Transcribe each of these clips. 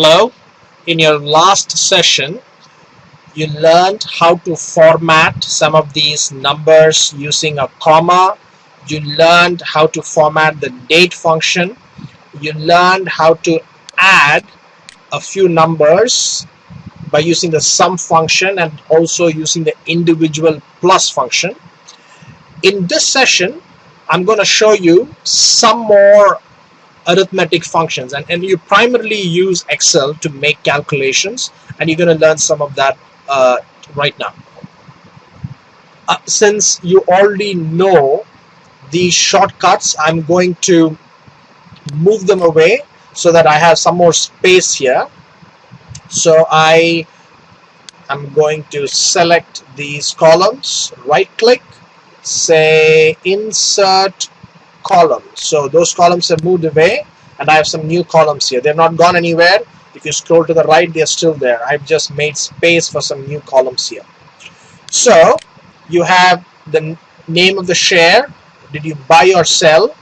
Hello. In your last session, you learned how to format some of these numbers using a comma. You learned how to format the date function. You learned how to add a few numbers by using the sum function and also using the individual plus function. In this session, I'm going to show you some more arithmetic functions, and you primarily use Excel to make calculations, and you're going to learn some of that right now. Since you already know these shortcuts, I'm going to move them away so that I have some more space here. So I am going to select these columns, right click, say insert column. So those columns have moved away and I have some new columns here. They're not gone anywhere. If you scroll to the right, they're still there. I've just made space for some new columns here. So you have the name of the share, did you buy or sell,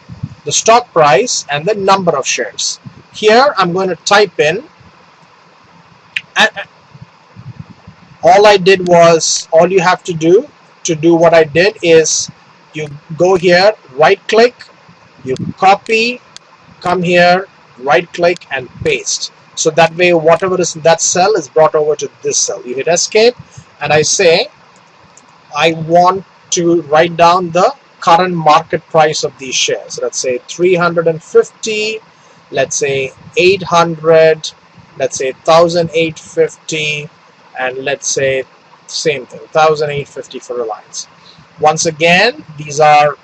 the stock price, and the number of shares. Here I'm going to type in, all I did was, all you have to do what I did is you go here, right click, you copy, come here, right click and paste. So that way whatever is in that cell is brought over to this cell. You hit escape and I say I want to write down the current market price of these shares. Let's say 350, let's say 800, let's say 1850, and let's say same thing, 1850 for Reliance. Once again, these are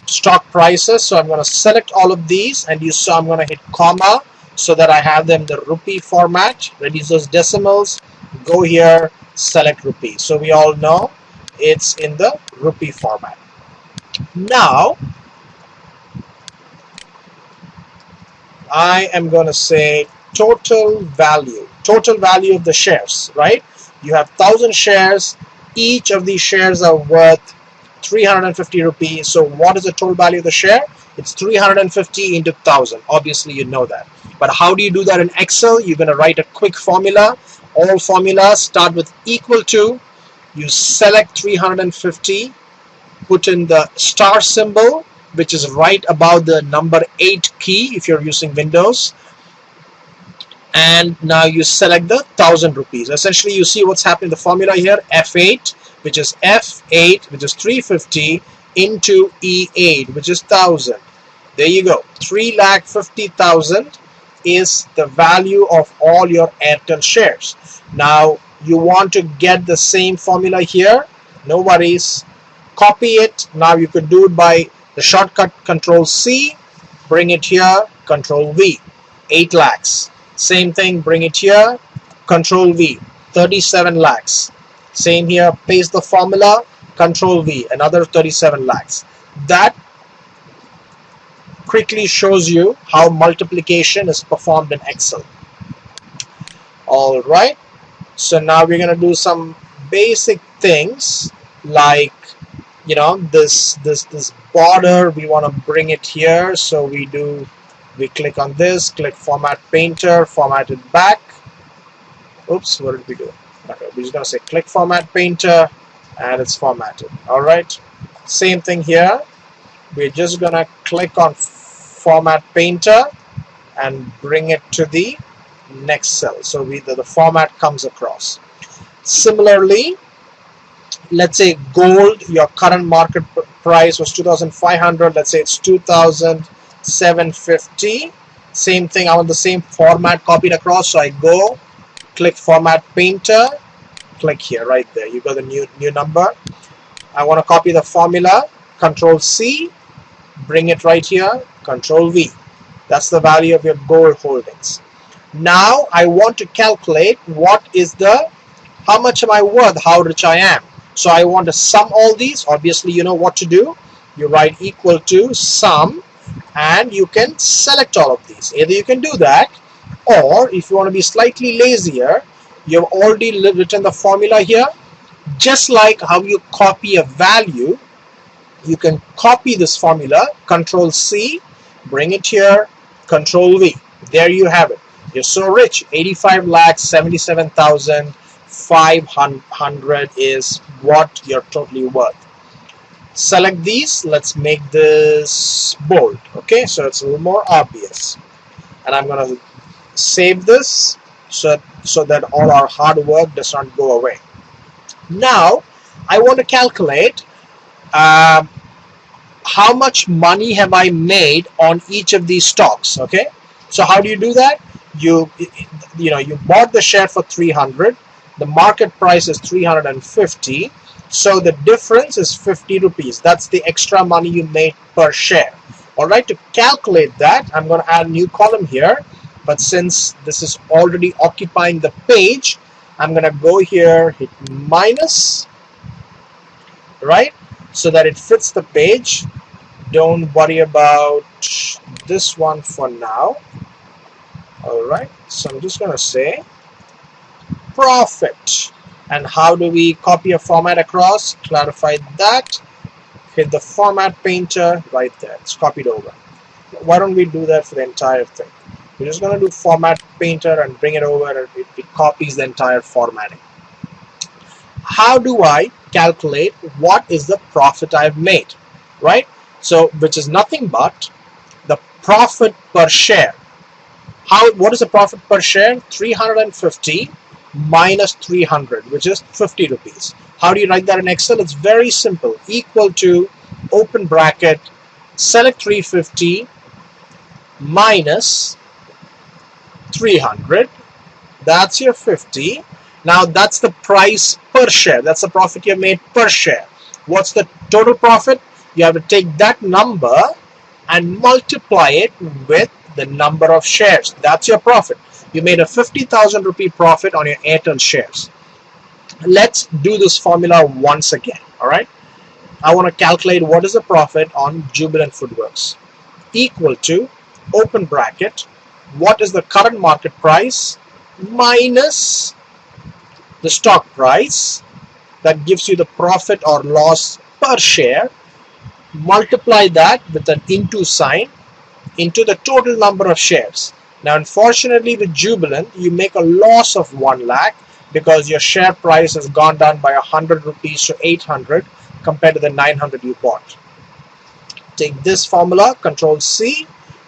stock prices, so I'm going to select all of these, and you saw I'm going to hit comma so that I have them in the rupee format. Reduce those decimals, go here, select rupee. So we all know it's in the rupee format. Now I am going to say total value of the shares, right? You have 1000 shares, each of these shares are worth 350 rupees. So what is the total value of the share? It's 350 into 1000. Obviously you know that. But how do you do that in Excel? You're going to write a quick formula. All formulas start with equal to. You select 350, put in the star symbol, which is right above the number 8 key if you're using Windows. And now you select the 1000 rupees. Essentially you see what's happening in the formula here, F8, which is F8, which is 350 into E8, which is 1000. There you go. 3,50,000 is the value of all your Airtel shares. Now you want to get the same formula here, no worries, copy it. Now you could do it by the shortcut Control C, bring it here, Control V, 8 lakhs. Same thing, bring it here, Control V, 37 lakhs. Same here, paste the formula, Control V, another 37 lakhs. That quickly shows you how multiplication is performed in Excel. Alright, so now we're going to do some basic things like, you know, this border, we want to bring it here. So we click on this, click Format Painter, format it back. Oops, what did we do? Okay, we're just going to say click Format Painter and it's formatted. Alright, same thing here. We're just going to click on Format Painter and bring it to the next cell. So the format comes across. Similarly, let's say gold, your current market price was 2,500. Let's say it's 2,750. Same thing, I want the same format copied across. So I go, click Format Painter, click here, right there. You got the new number. I want to copy the formula, Control C, bring it right here, Control V. That's the value of your gold holdings. Now I want to calculate how much am I worth, how rich I am. So I want to sum all these. Obviously you know what to do. You write equal to sum and you can select all of these. Either you can do that, or if you want to be slightly lazier, you have already written the formula here. Just like how you copy a value, you can copy this formula, Control C, bring it here, Control V. There you have it. You're so rich. 85,77,500 is what you're totally worth. Select these. Let's make this bold. Okay, so it's a little more obvious. And I'm going to save this so that all our hard work does not go away. Now, I want to calculate how much money have I made on each of these stocks. Okay, so how do you do that? You bought the share for 300. The market price is 350. So the difference is 50 rupees. That's the extra money you made per share. All right, to calculate that, I'm going to add a new column here. But since this is already occupying the page, I'm going to go here, hit minus, right, so that it fits the page. Don't worry about this one for now. All right, so I'm just going to say profit. And how do we copy a format across? Clarify that. Hit the format painter right there. It's copied over. Why don't we do that for the entire thing? We're just going to do format painter and bring it over, and it copies the entire formatting. How do I calculate what is the profit I've made, right? So, which is nothing but the profit per share. What is the profit per share? 350 minus 300, which is 50 rupees. How do you write that in Excel? It's very simple. Equal to, open bracket, select 350 minus 300. That's your 50. Now that's the price per share. That's the profit you made per share. What's the total profit? You have to take that number and multiply it with the number of shares. That's your profit. You made a 50,000 rupee profit on your Airtel shares. Let's do this formula once again. All right. I want to calculate what is the profit on Jubilant Foodworks. Equal to, open bracket, what is the current market price minus the stock price. That gives you the profit or loss per share. Multiply that with an into sign into the total number of shares. Now, unfortunately, with Jubilant, you make a loss of 1 lakh because your share price has gone down by 100 rupees to 800 compared to the 900 you bought. Take this formula, Control C,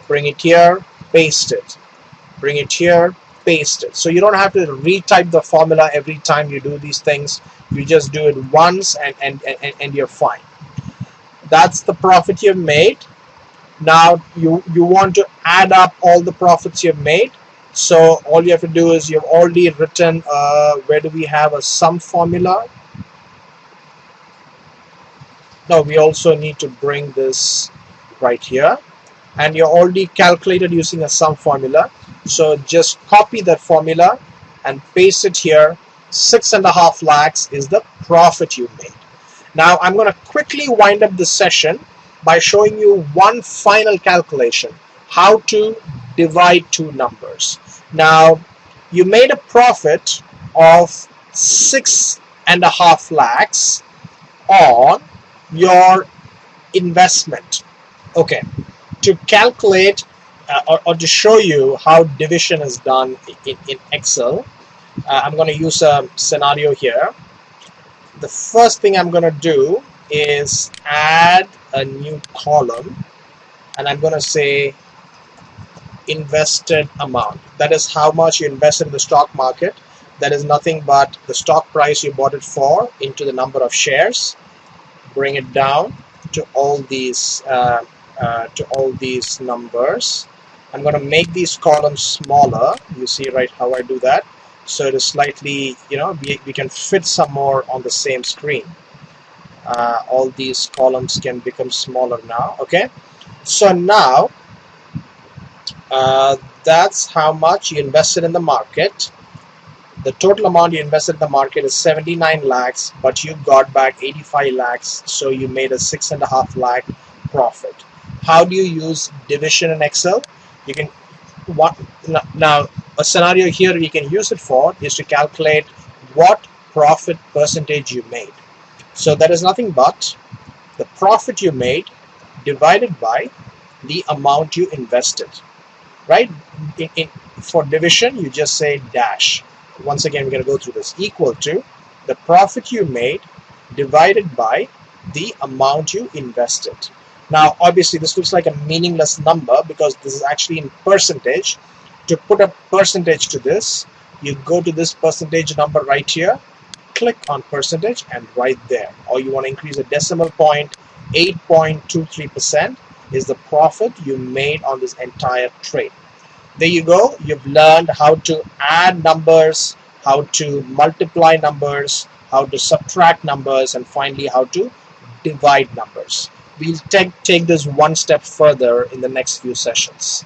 bring it here, paste it. Bring it here, paste it. So you don't have to retype the formula every time you do these things. You just do it once and you're fine. That's the profit you've made. Now you want to add up all the profits you've made. So all you have to do is, you've already written, where do we have a sum formula? No, we also need to bring this right here. And you're already calculated using a sum formula. So just copy that formula and paste it here. 6.5 lakhs is the profit you made. Now I'm going to quickly wind up this session by showing you one final calculation, how to divide two numbers. Now, you made a profit of 6.5 lakhs on your investment. Okay, to calculate or to show you how division is done in Excel, I'm going to use a scenario here. The first thing I'm going to do is add a new column, and I'm going to say invested amount. That is how much you invested in the stock market. That is nothing but the stock price you bought it for into the number of shares. Bring it down to all these numbers. I'm going to make these columns smaller. You see right how I do that. So it is slightly, we can fit some more on the same screen. All these columns can become smaller now. Okay, so now that's how much you invested in the market. The total amount you invested in the market is 79 lakhs, but you got back 85 lakhs, so you made a 6.5 lakh profit. How do you use division in Excel? You can now a scenario here we can use it for is to calculate what profit percentage you made. So that is nothing but the profit you made divided by the amount you invested, right? for division, you just say dash. Once again, we're going to go through this. Equal to the profit you made divided by the amount you invested. Now, obviously, this looks like a meaningless number because this is actually in percentage. To put a percentage to this, you go to this percentage number right here, click on percentage, and right there. Or you want to increase a decimal point, 8.23% is the profit you made on this entire trade. There you go. You've learned how to add numbers, how to multiply numbers, how to subtract numbers, and finally how to divide numbers. We'll take this one step further in the next few sessions.